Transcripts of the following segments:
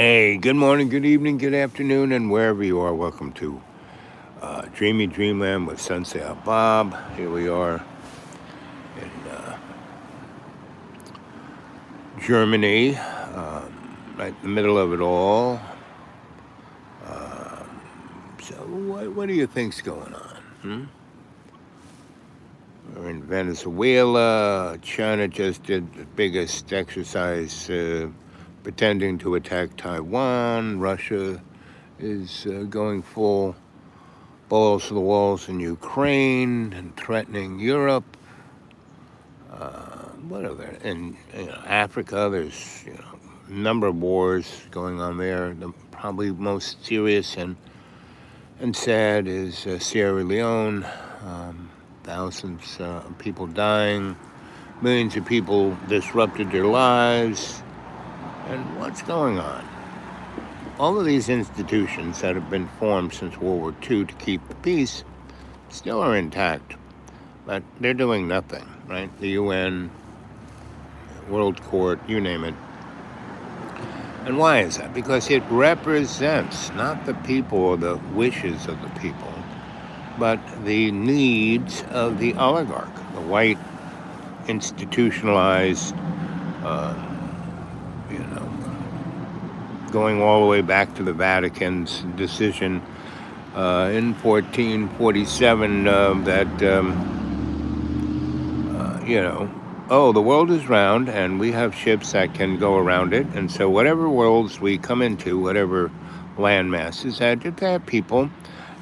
Hey, good morning, good evening, good afternoon, and wherever you are, welcome to Dreamy Dreamland with Sensie Owl Bob. Here we are in Germany, right in the middle of it all. So, what do you think's going on? We're in Venezuela. China just did the biggest exercise pretending to attack Taiwan. Russia is going full balls to the walls in Ukraine and threatening Europe. What are there? In Africa, there's a number of wars going on there. The probably most serious and sad is Sierra Leone. Thousands of people dying, millions of people disrupted their lives. And what's going on? All of these institutions that have been formed since World War II to keep the peace still are intact, but they're doing nothing, right? The UN, World Court, you name it. And why is that? Because it represents not the people or the wishes of the people, but the needs of the oligarch, the white, institutionalized, going all the way back to the Vatican's decision in 1447 oh, the world is round and we have ships that can go around it. And so whatever worlds we come into, whatever land masses, if they have people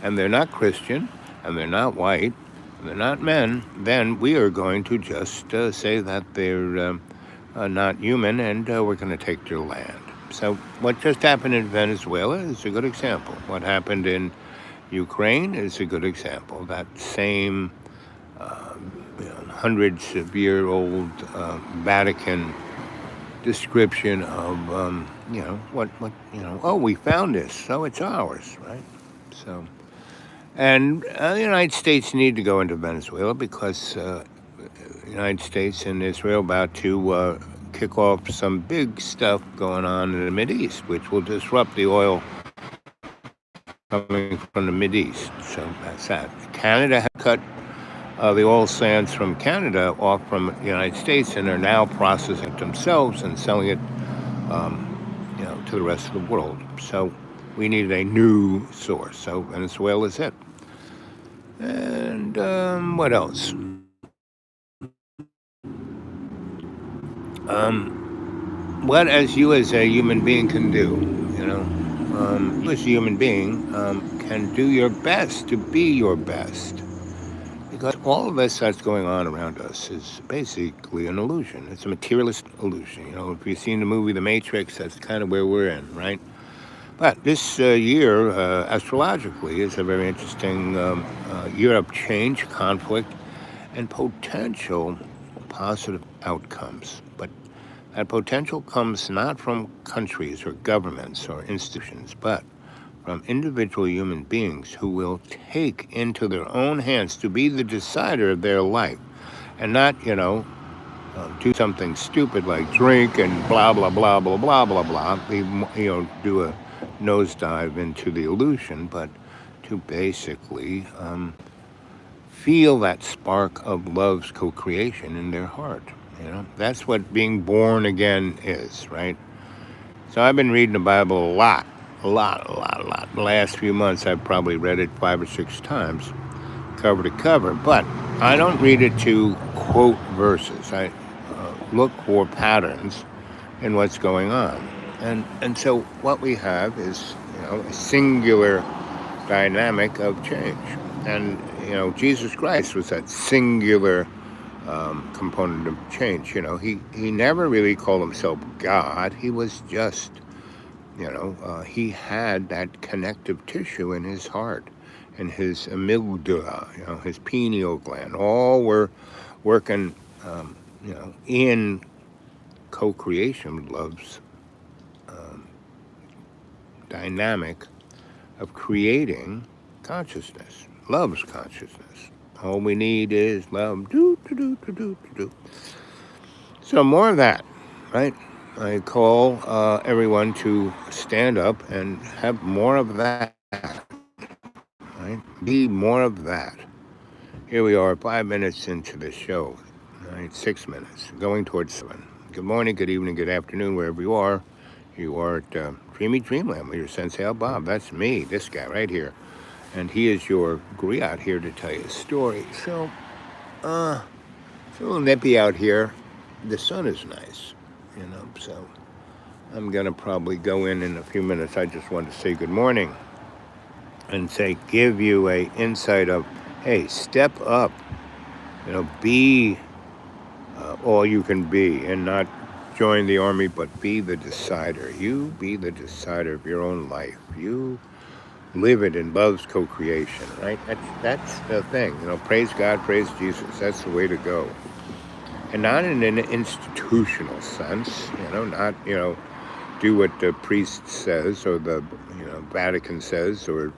and they're not Christian and they're not white and they're not men, then we are going to just say that they're not human and we're going to take their land. So what just happened in Venezuela is a good example. What happened in Ukraine is a good example. That same hundreds of year old Vatican description of oh, we found this, so it's ours, right? So, and the United States need to go into Venezuela because the United States and Israel about to kick off some big stuff going on in the Mideast, which will disrupt the oil coming from the Mideast. So that's that. Canada has cut the oil sands from Canada off from the United States, and are now processing it themselves and selling it, to the rest of the world. So we need a new source. So Venezuela is it. And what else? What as you as a human being can do, you as a human being can do your best to be your best. Because all of this that's going on around us is basically an illusion. It's a materialist illusion. If you've seen the movie The Matrix, that's kind of where we're in, right? But this year, astrologically, is a very interesting year of change, conflict, and potential positive outcomes. But that potential comes not from countries or governments or institutions, but from individual human beings who will take into their own hands to be the decider of their life and not, do something stupid like drink and blah, blah, blah, blah, blah, blah, blah, do a nosedive into the illusion, but to basically feel that spark of love's co-creation in their heart. That's what being born again is, right? So I've been reading the Bible a lot. The last few months, I've probably read it 5 or 6 times, cover to cover. But I don't read it to quote verses. I look for patterns in what's going on. And so what we have is, a singular dynamic of change. And, Jesus Christ was that singular component of change. He never really called himself God. He was just, he had that connective tissue in his heart and his amygdala, his pineal gland, all were working, in co-creation with love's dynamic of creating consciousness, love's consciousness. All we need is love. Do, do, do, do, do, do. So more of that, right? I call everyone to stand up and have more of that, right? Be more of that. Here we are, 5 minutes into the show, right? 6 minutes, going towards 7. Good morning, good evening, good afternoon, wherever you are. You are at Dreamy Dreamland with your Sensie Owl Bob. That's me, this guy right here. And he is your griot here to tell you a story. So, it's a little nippy out here. The sun is nice, so I'm going to probably go in a few minutes. I just want to say good morning and give you a insight of, hey, step up, be all you can be and not join the army, but be the decider. You be the decider of your own life. You live it in love's co-creation, right? That's the thing, praise God, praise Jesus. That's the way to go. And not in an institutional sense, not, do what the priest says or the, Vatican says or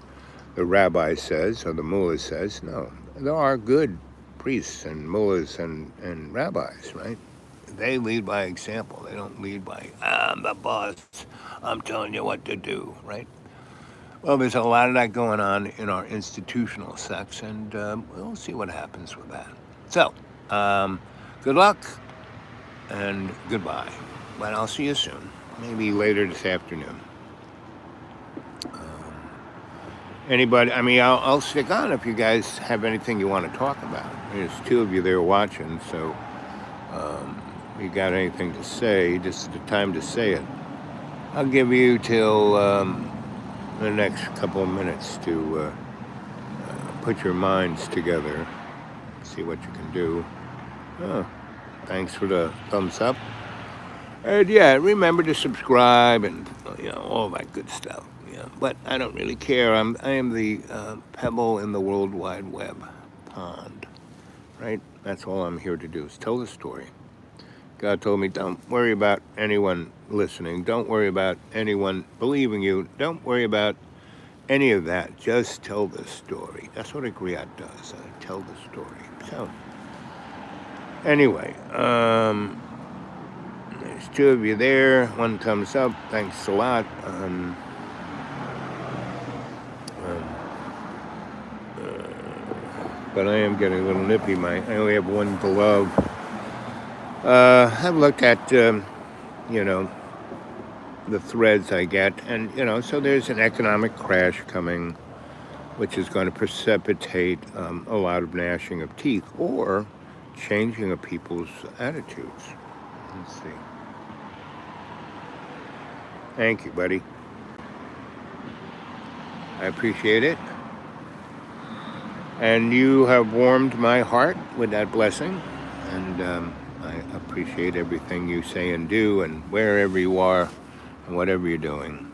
the rabbi says or the mullah says. No, there are good priests and mullahs and rabbis, right? They lead by example. They don't lead by, I'm the boss, I'm telling you what to do, right? Well, there's a lot of that going on in our institutional sects, and we'll see what happens with that. So, good luck and goodbye. But I'll see you soon, maybe later this afternoon. Anybody, I'll stick on if you guys have anything you want to talk about. There's two of you there watching, so if you got anything to say, this is the time to say it. I'll give you till the next couple of minutes to put your minds together, see what you can do. Thanks for the thumbs up. And yeah, remember to subscribe and all that good stuff. But I don't really care. I am the pebble in the World Wide Web pond, right? That's all I'm here to do is tell the story. God told me, don't worry about anyone listening. Don't worry about anyone believing you. Don't worry about any of that. Just tell the story. That's what a griot does. I tell the story. So, anyway, there's two of you there. One thumbs up. Thanks a lot. But I am getting a little nippy. I only have one glove. I've looked at, the threads I get, and, so there's an economic crash coming, which is going to precipitate a lot of gnashing of teeth or changing of people's attitudes. Let's see. Thank you, buddy. I appreciate it. And you have warmed my heart with that blessing, and I appreciate everything you say and do, and wherever you are, and whatever you're doing.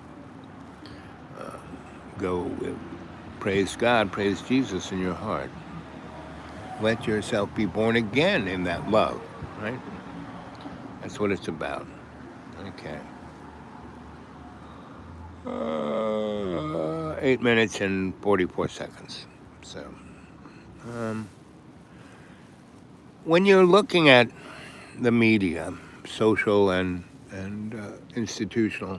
Go with praise God, praise Jesus in your heart. Let yourself be born again in that love, right? That's what it's about. Okay. 8 minutes and 44 seconds. So, when you're looking at the media, social and institutional,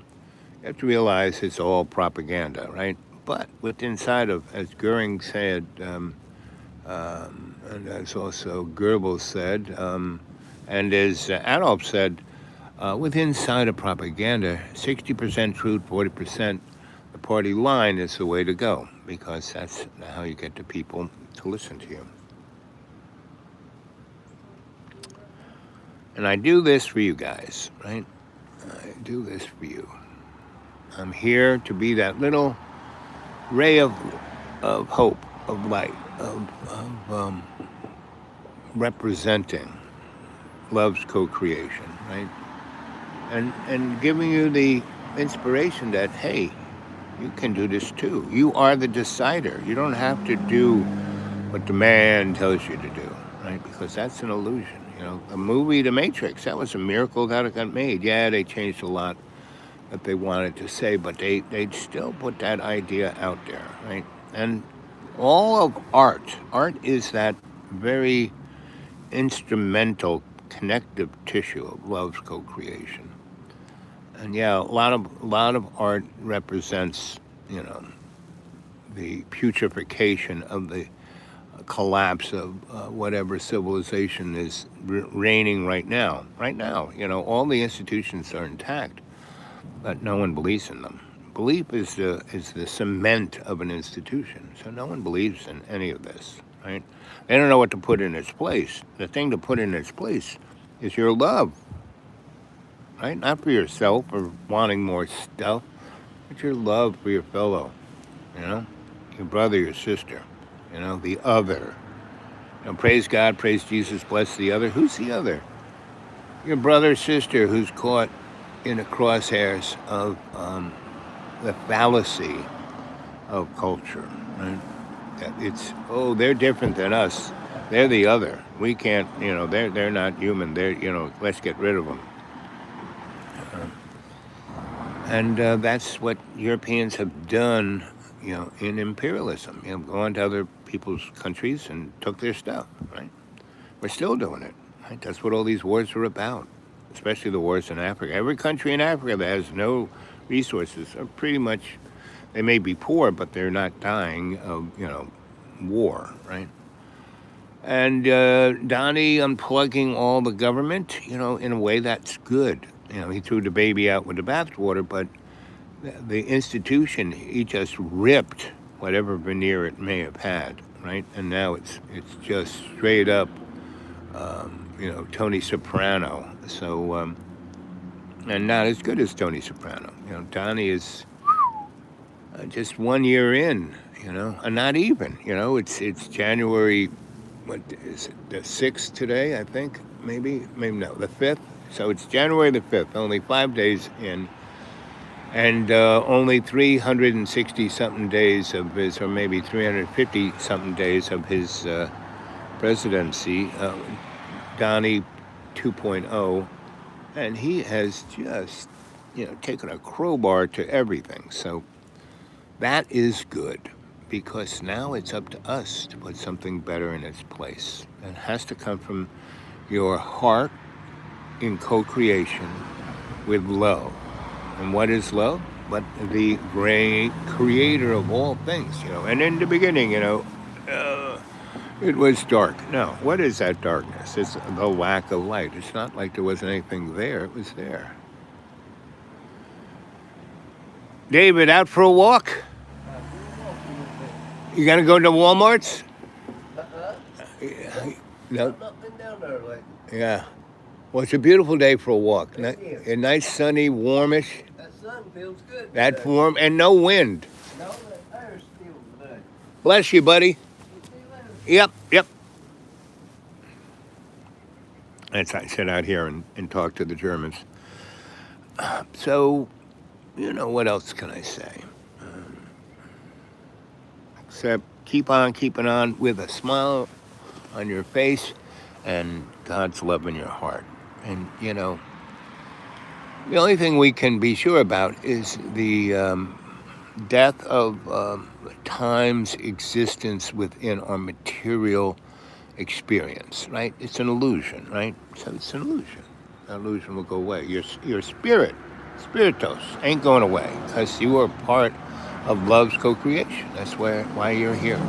you have to realize it's all propaganda, right? But within inside of, as Goering said, and as also Goebbels said, and as Adolf said, within inside of propaganda, 60% truth, 40% the party line is the way to go, because that's how you get the people to listen to you. And I do this for you guys, right? I do this for you. I'm here to be that little ray of hope, of light, of representing love's co-creation, right? And giving you the inspiration that, hey, you can do this too. You are the decider. You don't have to do what the man tells you to do, right? Because that's an illusion. The movie The Matrix, that was a miracle that it got made. Yeah, they changed a lot that they wanted to say, but they'd still put that idea out there, right? And all of art is that very instrumental connective tissue of love's co-creation. And yeah, a lot of art represents, you know, the putrefaction of the collapse of whatever civilization is reigning right now. Right now, you know, all the institutions are intact, but no one believes in them. Belief is the cement of an institution, so no one believes in any of this, right? They don't know what to put in its place. The thing to put in its place is your love, right? Not for yourself or wanting more stuff, but your love for your fellow, you know, your brother, your sister, you know, the other. You know, praise God, praise Jesus, bless the other. Who's the other? Your brother, sister, who's caught in the crosshairs of the fallacy of culture, right? That it's, oh, they're different than us. They're the other. We can't, you know, they're not human. They're, you know, let's get rid of them. And that's what Europeans have done, you know, in imperialism. You know, gone to other people's countries and took their stuff, right? We're still doing it, right? That's what all these wars are about, especially the wars in Africa. Every country in Africa that has no resources are pretty much, they may be poor, but they're not dying of, you know, war, right? And Donnie unplugging all the government, you know, in a way that's good. You know, he threw the baby out with the bathwater, but the institution, he just ripped whatever veneer it may have had, right? And now it's just straight up, you know, Tony Soprano. So, and not as good as Tony Soprano. You know, Donnie is just 1 year in, you know, and not even, you know, it's January, what is it, the 6th today, I think, maybe no, the 5th. So it's January the 5th, only 5 days in, and only 360 something days of his, or maybe 350 something days of his presidency, Donnie 2.0, and he has just, you know, taken a crowbar to everything. So that is good, because now it's up to us to put something better in its place. It has to come from your heart in co-creation with love. And what is love? But the great creator of all things, you know. And in the beginning, you know, it was dark. No, what is that darkness? It's the lack of light. It's not like there wasn't anything there. It was there. David, out for a walk? You gonna go to Walmart's? No. I've not been down there lately. Yeah. Well, it's a beautiful day for a walk. It is. A nice, sunny, warmish. That sun feels good. That's today. warm and no wind. No, that air's still good. Bless you, buddy. We'll see you later. Yep. As I sit out here and talk to the Germans. So, you know, what else can I say? Except keep on keeping on with a smile on your face and God's love in your heart. And, you know, the only thing we can be sure about is the death of time's existence within our material experience, right? It's an illusion, right? So it's an illusion. That illusion will go away. Your spirit, spiritos, ain't going away, because you are part of love's co-creation. That's why you're here.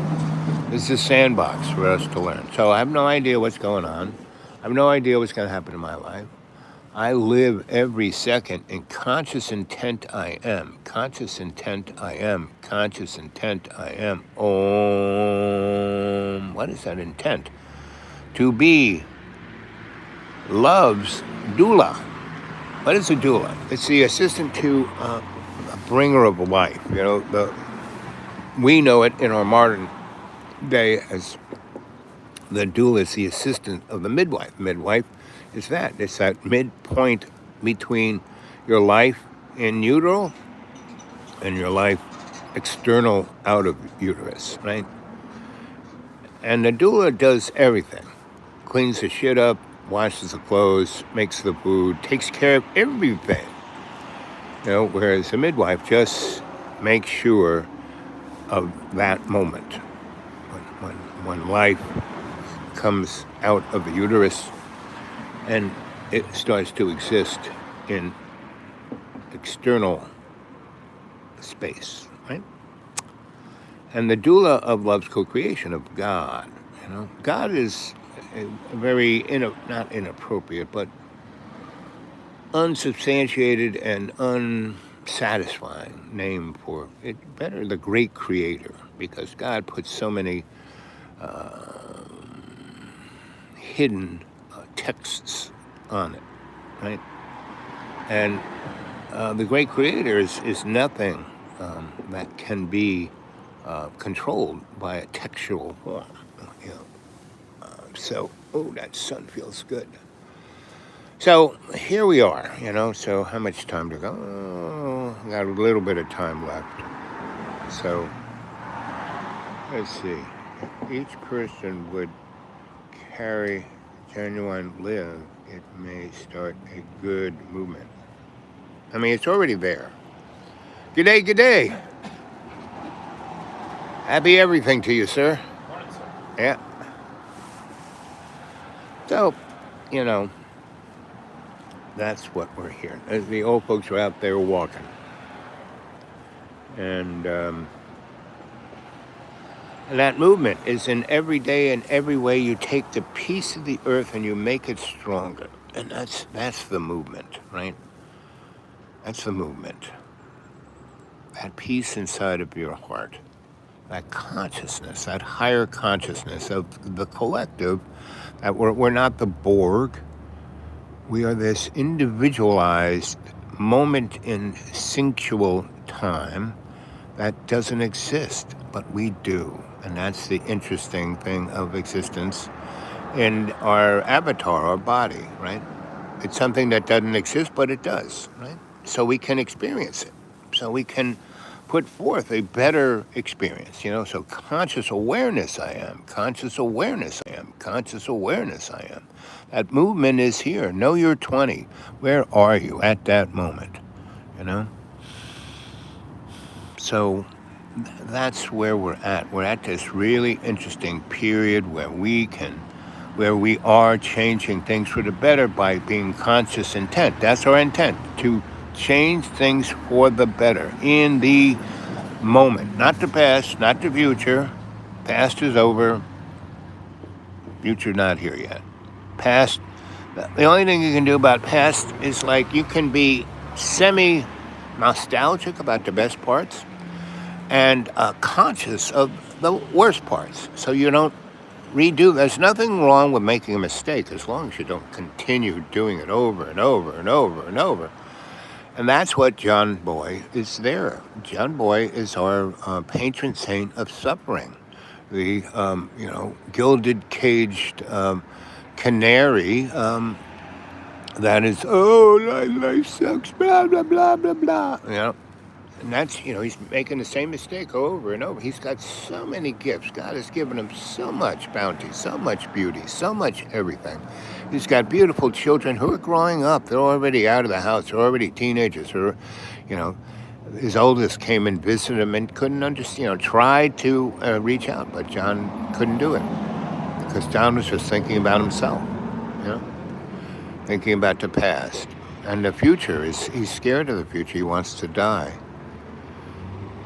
This is a sandbox for us to learn. So I have no idea what's going on. I have no idea what's going to happen in my life. I live every second in conscious intent I am. Conscious intent I am. Conscious intent I am. Om. What is that intent? To be love's doula. What is a doula? It's the assistant to a bringer of life. You know, we know it in our modern day as the doula is the assistant of the midwife. Midwife is that. It's that midpoint between your life in utero and your life external out of uterus, right? And the doula does everything. Cleans the shit up, washes the clothes, makes the food, takes care of everything. You know, whereas the midwife just makes sure of that moment when life comes out of the uterus and it starts to exist in external space, right? And the doula of love's co-creation of God. God is a very not inappropriate, but unsubstantiated and unsatisfying name for it. Better the great creator, because God puts so many hidden texts on it, right? And the great creator is nothing that can be controlled by a textual form. You know. So, that sun feels good. So here we are, so how much time to go? Oh, got a little bit of time left. So, let's see. If each person would carry genuine live, it may start a good movement. I mean, it's already there. Good day, good day. Happy everything to you, sir. Morning, sir. Yeah. So, that's what we're here. As the old folks are out there walking. And that movement is in every day and every way you take the piece of the earth and you make it stronger. And that's the movement, right? That's the movement. That peace inside of your heart. That consciousness, that higher consciousness of the collective, that we're not the Borg. We are this individualized moment in synctual time that doesn't exist, but we do. And that's the interesting thing of existence in our avatar, our body, right? It's something that doesn't exist, but it does, right? So we can experience it. So we can put forth a better experience, so conscious awareness I am, conscious awareness I am, conscious awareness I am. That movement is here. Know you're 20. Where are you at that moment, So that's where we're at. We're at this really interesting period where we are changing things for the better by being conscious intent. That's our intent, to change things for the better in the moment, not the past, not the future. Past is over. Future not here yet. Past, the only thing you can do about past is like you can be semi-nostalgic about the best parts and conscious of the worst parts, so you don't redo. There's nothing wrong with making a mistake as long as you don't continue doing it over and over and over and over. And that's what John Boy is there. John Boy is our patron saint of suffering. The, gilded caged canary that is, life sucks, blah, blah, blah, blah, blah. And that's, he's making the same mistake over and over. He's got so many gifts. God has given him so much bounty, so much beauty, so much everything. He's got beautiful children who are growing up. They're already out of the house. They're already teenagers. Or, his oldest came and visited him and couldn't understand, tried to reach out, but John couldn't do it because John was just thinking about himself, thinking about the past. And the future he's scared of the future. He wants to die.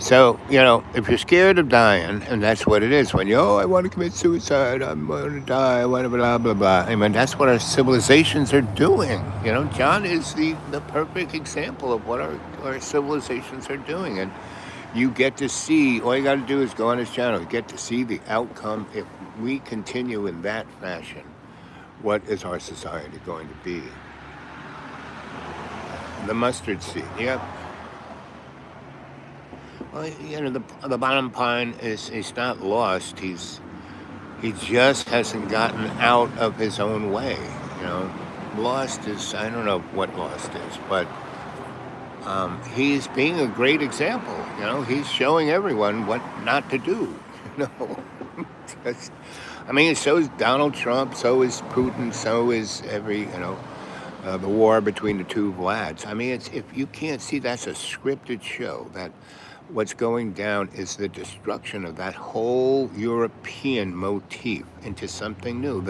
So, if you're scared of dying, and that's what it is, when I want to commit suicide, I'm going to die, I want to blah, blah, blah. I mean, that's what our civilizations are doing. John is the perfect example of what our civilizations are doing. And you get to see, all you got to do is go on his channel, you get to see the outcome. If we continue in that fashion, what is our society going to be? The mustard seed, yep. Well, the bottom pine he's not lost. He just hasn't gotten out of his own way. Lost is, I don't know what lost is, but he's being a great example. He's showing everyone what not to do. So is Donald Trump, so is Putin, so is every, the war between the two Vlads. If you can't see, that's a scripted show. That what's going down is the destruction of that whole European motif into something new.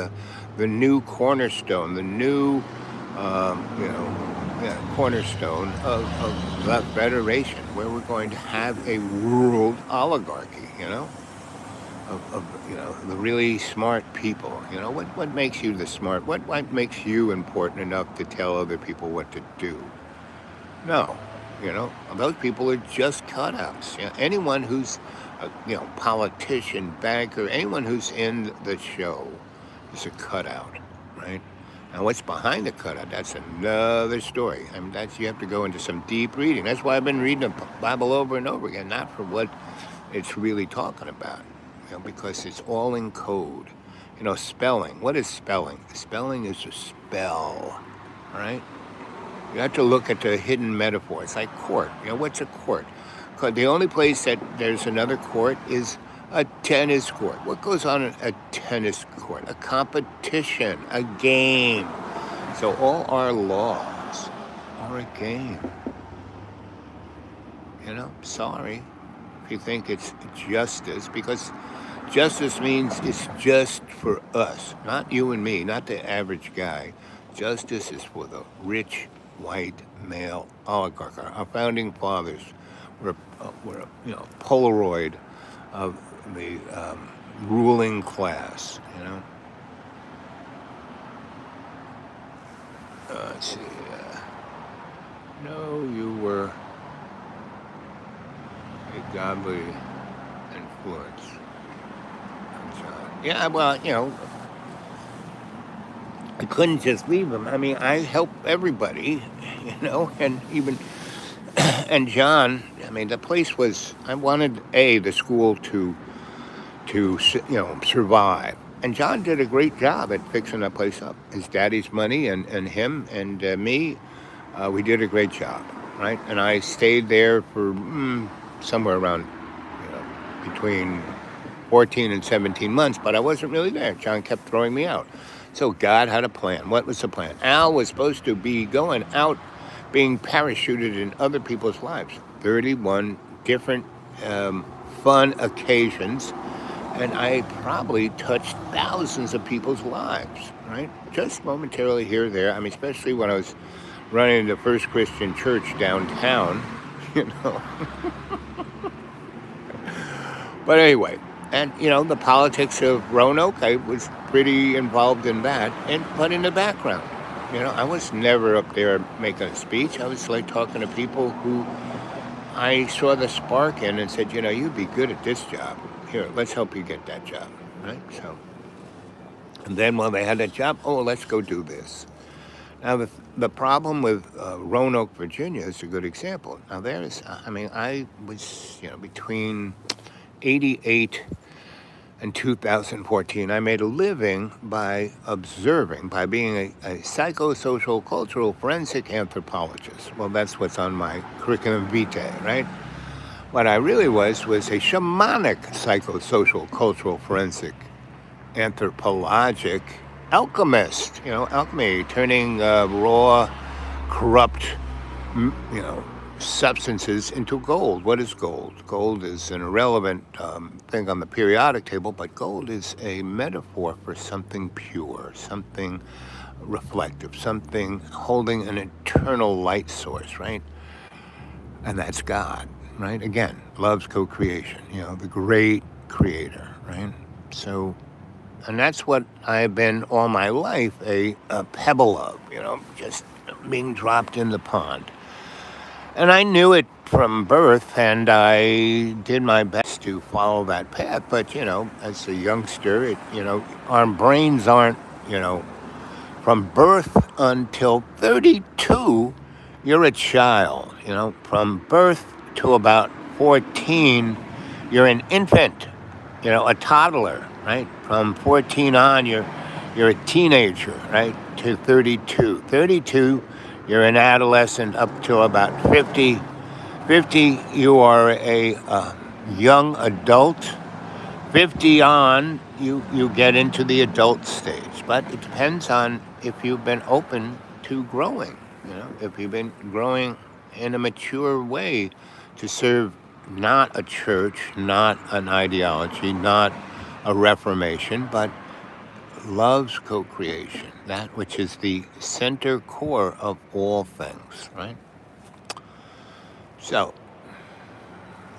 The new cornerstone, the new, cornerstone of the Federation, where we're going to have a world oligarchy, of the really smart people. What makes you the smart? What makes you important enough to tell other people what to do? No, those people are just cutouts. Anyone who's a politician, banker, anyone who's in the show is a cutout, right? Now, what's behind the cutout? That's another story. I mean, you have to go into some deep reading. That's why I've been reading the Bible over and over again, not for what it's really talking about, because it's all in code. Spelling. What is spelling? Spelling is a spell, all right? You have to look at the hidden metaphor. It's like court. What's a court? The only place that there's another court is a tennis court. What goes on at a tennis court? A competition, a game. So all our laws are a game. Sorry if you think it's justice, because justice means it's just for us, not you and me, not the average guy. Justice is for the rich, white, male oligarch. Our founding fathers were Polaroid of the ruling class. Let's see. No, you were a godly influence. Yeah, well, I couldn't just leave him. I mean, I help everybody, and even, and John, I mean, the place was, I wanted, the school to survive. And John did a great job at fixing that place up. His daddy's money and him and me, we did a great job, right? And I stayed there for somewhere around, between 14 and 17 months, but I wasn't really there. John kept throwing me out. So God had a plan. What was the plan? Al was supposed to be going out, being parachuted in other people's lives. 31 different fun occasions, and I probably touched thousands of people's lives, right? Just momentarily here or there. I mean, especially when I was running the First Christian Church downtown, But anyway, and the politics of Roanoke, I was pretty involved in that, but in the background. I was never up there making a speech. I was like talking to people who I saw the spark in and said, you'd be good at this job. Here, let's help you get that job, right? So, and then when they had that job, let's go do this. Now, the problem with Roanoke, Virginia is a good example. Now, I was, between 88 and 2014, I made a living by observing, by being a psychosocial, cultural, forensic anthropologist. Well, that's what's on my curriculum vitae, right? What I really was a shamanic psychosocial, cultural, forensic, anthropologic alchemist. Alchemy, turning raw, corrupt, substances into gold. What is gold? Gold is an irrelevant thing on the periodic table, but gold is a metaphor for something pure, something reflective, something holding an eternal light source, right? And that's God, right? Again, love's co-creation, the great creator, right? So, and that's what I've been all my life, a pebble of, just being dropped in the pond. And I knew it from birth, and I did my best to follow that path. But, as a youngster, our brains aren't, from birth until 32, you're a child. From birth to about 14, you're an infant, a toddler, right? From 14 on, you're a teenager, right? To 32. 32, you're an adolescent up to about 50. 50, you are a young adult. 50 on, you get into the adult stage. But it depends on if you've been open to growing, if you've been growing in a mature way to serve not a church, not an ideology, not a reformation, but loves co-creation, that which is the center core of all things, right? So,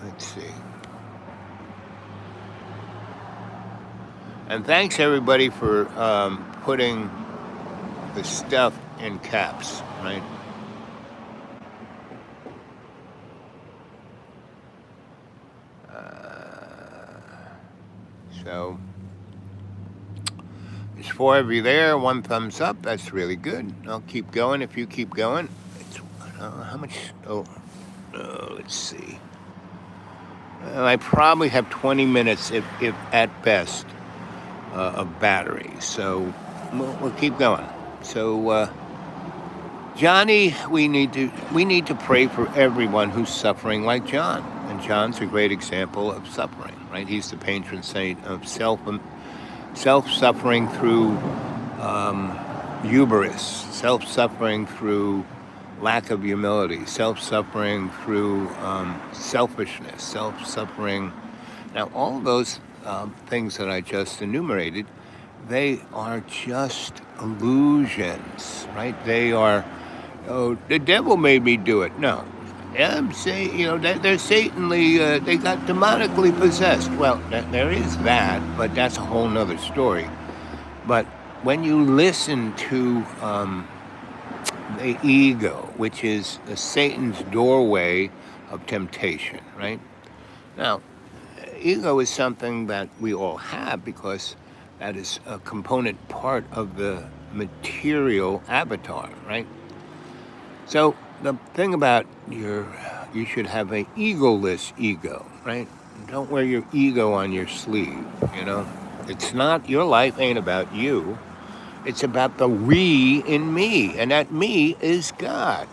let's see. And thanks everybody for putting the stuff in caps, right? So, there's 4 of you there, 1 thumbs up, that's really good. I'll keep going if you keep going. It's, how much, let's see. I probably have 20 minutes, if at best, of battery. So we'll keep going. So Johnny, we need to pray for everyone who's suffering like John. And John's a great example of suffering, right? He's the patron saint of self-suffering through hubris, self-suffering through lack of humility, self-suffering through selfishness, self-suffering. Now, all of those things that I just enumerated, they are just illusions, right? They are, oh, the devil made me do it. No. I'm saying, they're Satanly, they got demonically possessed. Well, there is that, but that's a whole nother story. But when you listen to the ego, which is Satan's doorway of temptation, right? Now, ego is something that we all have because that is a component part of the material avatar, right? So the thing about you should have an egoless ego, right? Don't wear your ego on your sleeve, It's not, your life ain't about you. It's about the we in me, and that me is God.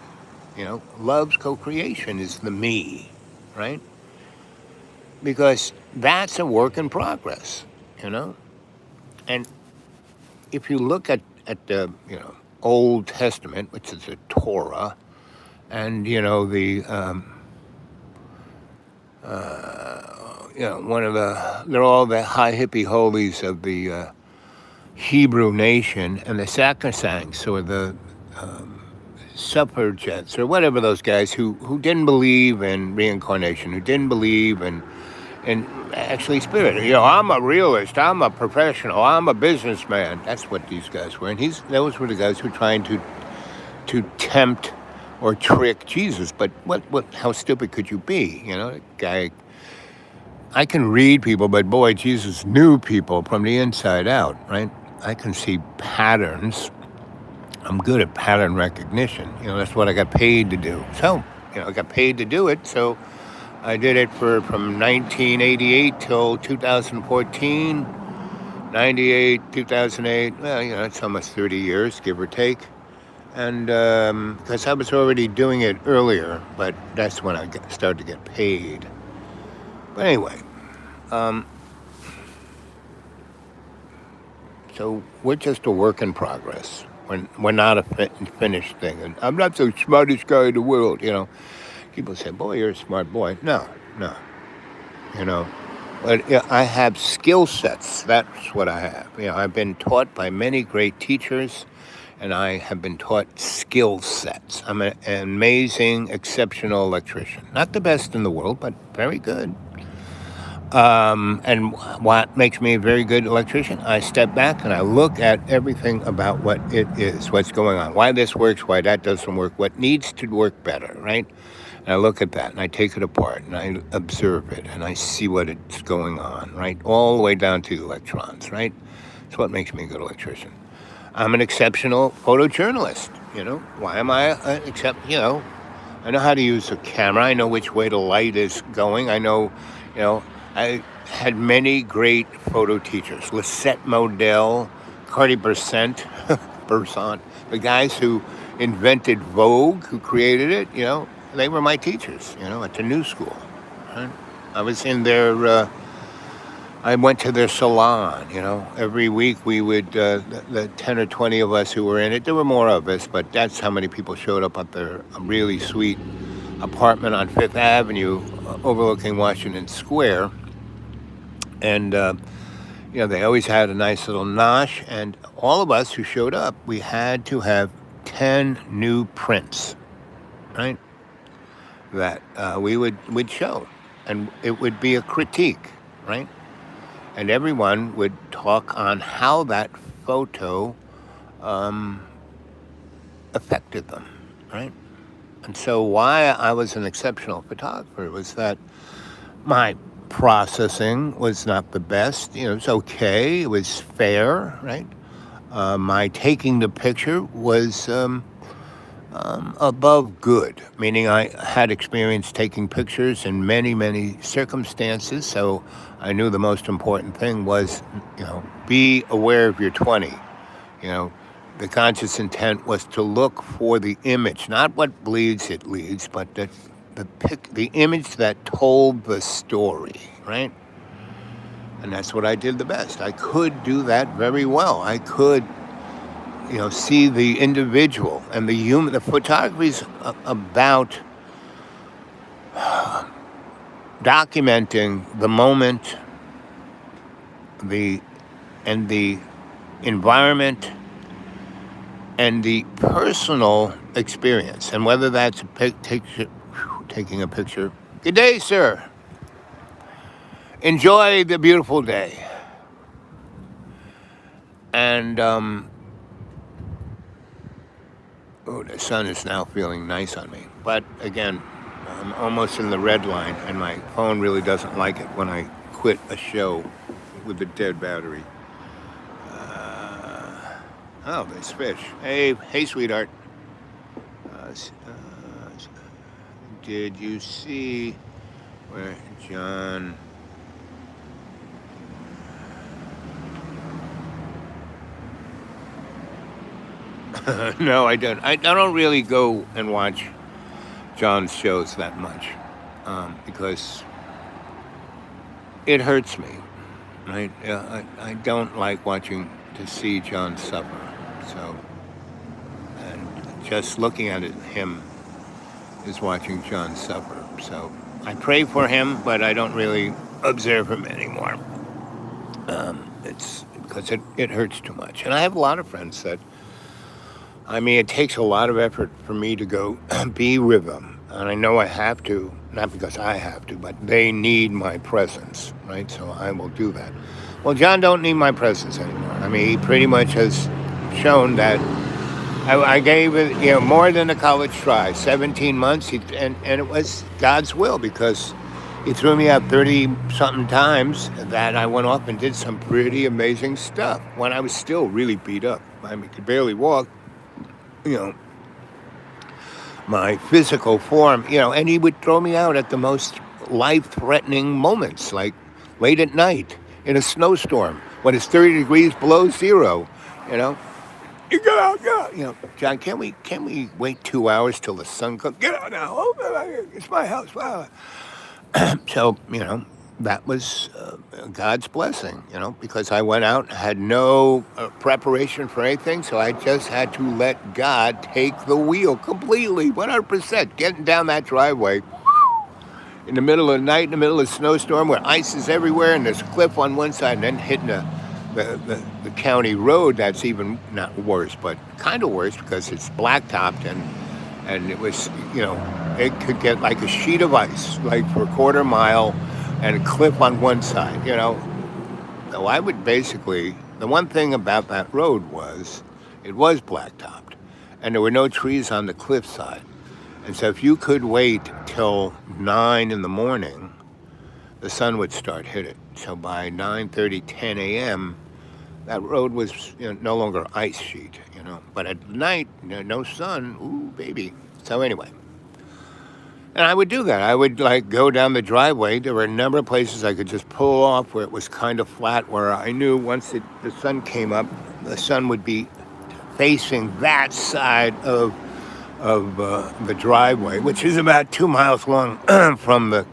Love's co-creation is the me, right? Because that's a work in progress, And if you look at the, Old Testament, which is the Torah, and, the, they're all the high hippie holies of the Hebrew nation, and the sacrosancts, or the suffragettes, or whatever those guys who didn't believe in reincarnation, who didn't believe in actually spirit. I'm a realist, I'm a professional, I'm a businessman. That's what these guys were. And those were the guys who were trying to tempt or trick Jesus. But how stupid could you be? The guy, I can read people, but boy, Jesus knew people from the inside out, right? I can see patterns. I'm good at pattern recognition. That's what I got paid to do. So, I got paid to do it. So I did it from 1988 till 2014, 98, 2008. Well, it's almost 30 years, give or take. And because I was already doing it earlier, but that's when I started to get paid. But anyway, so we're just a work in progress. We're not a finished thing. And I'm not the smartest guy in the world, People say, boy, you're a smart boy. No. But I have skill sets. That's what I have. I've been taught by many great teachers, and I have been taught skill sets. I'm an amazing, exceptional electrician. Not the best in the world, but very good. And what makes me a very good electrician? I step back and I look at everything about what it is, what's going on, why this works, why that doesn't work, what needs to work better, right? And I look at that and I take it apart and I observe it and I see what it's going on, right? All the way down to the electrons, right? That's what makes me a good electrician. I'm an exceptional photojournalist, Why am I I know how to use a camera. I know which way the light is going. I know, I had many great photo teachers. Lisette Modell, Cartier-Bresson, the guys who invented Vogue, who created it, they were my teachers, at the New School. Right? I was in their, I went to their salon, Every week we would, the 10 or 20 of us who were in it, there were more of us, but that's how many people showed up at their really sweet apartment on Fifth Avenue overlooking Washington Square. And They always had a nice little nosh, and all of us who showed up, we had to have 10 new prints, right? That would show, and it would be a critique, right? And everyone would talk on how that photo um, affected them, right? And so, why I was an exceptional photographer was that my processing was not the best. It was okay. It was fair, right? My taking the picture was above good, meaning I had experience taking pictures in many, many circumstances. So I knew the most important thing was, be aware of your 20. You know, the conscious intent was to look for the image, not what bleeds it leads, but the image that told the story, right? And that's what I did the best. I could do that very well. I could, see the individual and the human. The photography is about documenting the moment, the environment, and the personal experience, and whether that's taking a picture. Good day, sir. Enjoy the beautiful day. And the sun is now feeling nice on me. But again, I'm almost in the red line, and my phone really doesn't like it when I quit a show with a dead battery. Oh, there's fish. Hey, sweetheart. Did you see where John? No, I don't. I don't really go and watch John's shows that much because it hurts me. Right? I don't like watching to see John suffer. So, and just looking at him is watching John suffer. So I pray for him, but I don't really observe him anymore. It's because it hurts too much. And I have a lot of friends that, it takes a lot of effort for me to go be with them. And I know I have to, not because I have to, but they need my presence, right? So I will do that. Well, John don't need my presence anymore. He pretty much has shown that I gave it, more than a college try, 17 months, and it was God's will, because he threw me out 30-something times that I went off and did some pretty amazing stuff when I was still really beat up. Could barely walk, my physical form, and he would throw me out at the most life-threatening moments, like late at night in a snowstorm when it's 30 degrees below zero, You get out, get out. John, can we wait 2 hours till the sun comes? Get out now. Oh, it's my house. Wow. So, that was God's blessing, because I went out, had no preparation for anything, so I just had to let God take the wheel completely, 100%, getting down that driveway in the middle of the night, in the middle of a snowstorm where ice is everywhere and there's a cliff on one side, and then hitting the county road. That's even not worse, but kind of worse because it's blacktopped, and it was, it could get like a sheet of ice, like for a quarter mile, and a cliff on one side, So I would basically, the one thing about that road was, it was blacktopped, and there were no trees on the cliffside. And so if you could wait till 9 in the morning, the sun would start hitting. So by 9:30, 10 a.m., that road was no longer ice sheet, But at night, no sun, ooh, baby. So anyway. And I would do that. I would go down the driveway. There were a number of places I could just pull off where it was kind of flat, where I knew once the sun came up, the sun would be facing that side of the driveway, which is about 2 miles long from the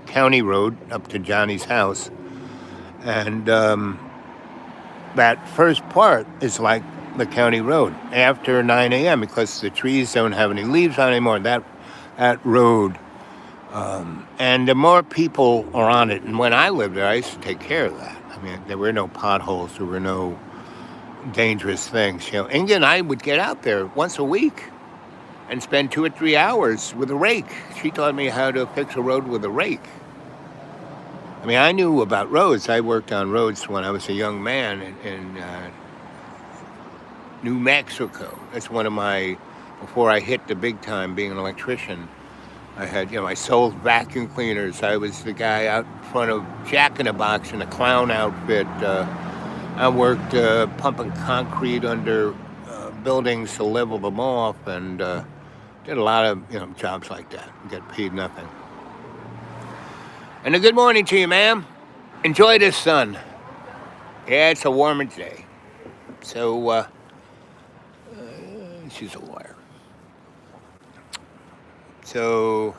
county road up to Johnny's house. And that first part is like the county road after 9 a.m. because the trees don't have any leaves on anymore. That road, and the more people are on it, and when I lived there, I used to take care of that. I mean, there were no potholes. There were no dangerous things. Inga and I would get out there once a week and spend 2 or 3 hours with a rake. She taught me how to fix a road with a rake. I mean, I knew about roads. I worked on roads when I was a young man in New Mexico. That's one of my, before I hit the big time being an electrician, I sold vacuum cleaners. I was the guy out in front of Jack in the Box in a clown outfit. I worked pumping concrete under buildings to level them off, and did a lot of jobs like that. Get paid nothing. And a good morning to you, ma'am. Enjoy this sun. Yeah, it's a warmer day. So she's a liar. So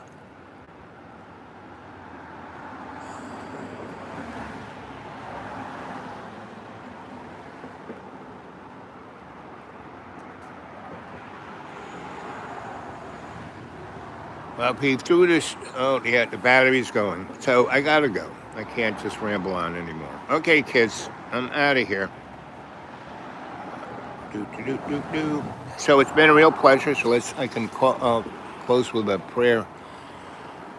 well, Pete, through this, oh, yeah, the battery's going. So I gotta go. I can't just ramble on anymore. Okay, kids, I'm out of here. So it's been a real pleasure. So I can close with a prayer.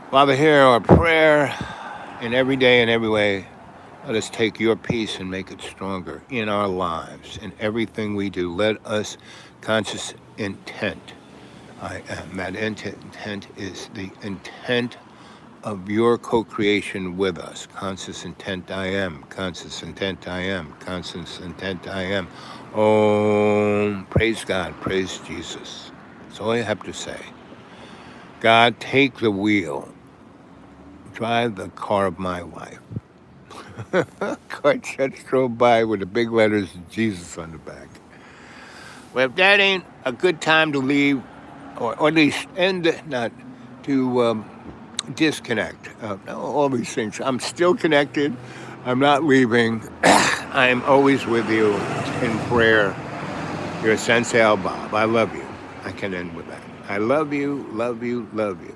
Father, hear our prayer, and every day and every way, let us take your peace and make it stronger in our lives. In everything we do, let us conscious intent. I am. That intent is the intent of your co-creation with us. Conscious intent I am. Conscious intent I am. Conscious intent I am. Oh, praise God. Praise Jesus. That's all I have to say. God, take the wheel. Drive the car of my life. Car just drove by with the big letters Jesus on the back. Well, if that ain't a good time to leave, or at least not to disconnect. All these things. I'm still connected. I'm not leaving. I'm always with you in prayer. You're Sensie Owl Bob. I love you. I can end with that. I love you, love you, love you.